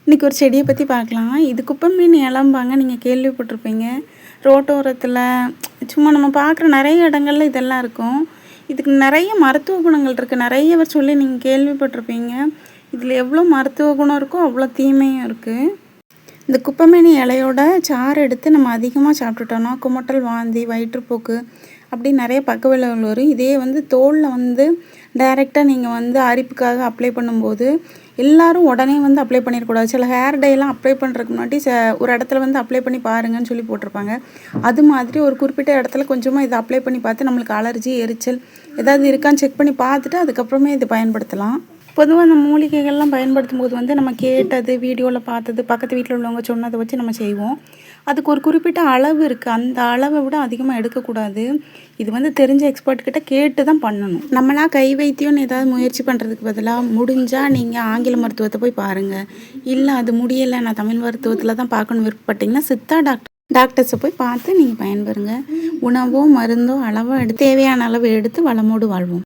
இன்றைக்கி ஒரு செடியை பற்றி பார்க்கலாம். இது குப்பைமேனி இலம்பாங்க, நீங்கள் கேள்விப்பட்டிருப்பீங்க. ரோட்டோரத்தில் சும்மா நம்ம பார்க்குற நிறைய இடங்கள்ல இதெல்லாம் இருக்கும். இதுக்கு நிறைய மருத்துவ குணங்கள் இருக்குது. நிறைய பேர் சொல்லி நீங்கள் கேள்விப்பட்டிருப்பீங்க. இதில் எவ்வளோ மருத்துவ குணம் இருக்கோ அவ்வளோ தீமையும் இருக்குது. இந்த குப்பைமேனி இலையோட சாறு எடுத்து நம்ம அதிகமாக சாப்பிட்டுட்டோன்னா குமட்டல், வாந்தி, வயிற்றுப்போக்கு அப்படி நிறைய பக்க விளைவுகள் வரும். இதே தோலில் டைரெக்டாக நீங்கள் அரிப்புக்காக அப்ளை பண்ணும்போது எல்லோரும் உடனே அப்ளை பண்ணிடக்கூடாது. சில ஹேர் டைலாம் அப்ளை பண்ணுறதுக்கு முன்னாடி ஒரு இடத்துல அப்ளை பண்ணி பாருங்கன்னு சொல்லி போட்டிருப்பாங்க. அது மாதிரி ஒரு குறிப்பிட்ட இடத்துல கொஞ்சமாக இதை அப்ளை பண்ணி பார்த்து நம்மளுக்கு அலர்ஜி, எரிச்சல் ஏதாவது இருக்கான்னு செக் பண்ணி பார்த்துட்டு அதுக்கப்புறமே இதை பயன்படுத்தலாம். பொதுவாக அந்த மூலிகைகள்லாம் பயன்படுத்தும் போது நம்ம கேட்டது, வீடியோவில் பார்த்தது, பக்கத்து வீட்டில் உள்ளவங்க சொன்னதை வச்சு நம்ம செய்வோம். அதுக்கு ஒரு குறிப்பிட்ட அளவு இருக்குது. அந்த அளவை விட அதிகமாக எடுக்கக்கூடாது. இது தெரிஞ்ச எக்ஸ்பர்ட்கிட்ட கேட்டு தான் பண்ணணும். நம்மளா கை வைத்தியம்னு ஏதாவது முயற்சி பண்ணுறதுக்கு பதிலாக முடிஞ்சால் நீங்கள் ஆங்கில மருத்துவத்தை போய் பாருங்கள். இல்லை அது முடியலை, நான் தமிழ் மருத்துவத்தில் தான் பார்க்கணும் விருப்பப்பட்டிங்கன்னா சித்தா டாக்டர்ஸை போய் பார்த்து நீங்கள் பயன்பெறுங்க. உணவோ மருந்தோ அளவோ தேவையான அளவு எடுத்து வளமோடு வாழ்வோம்.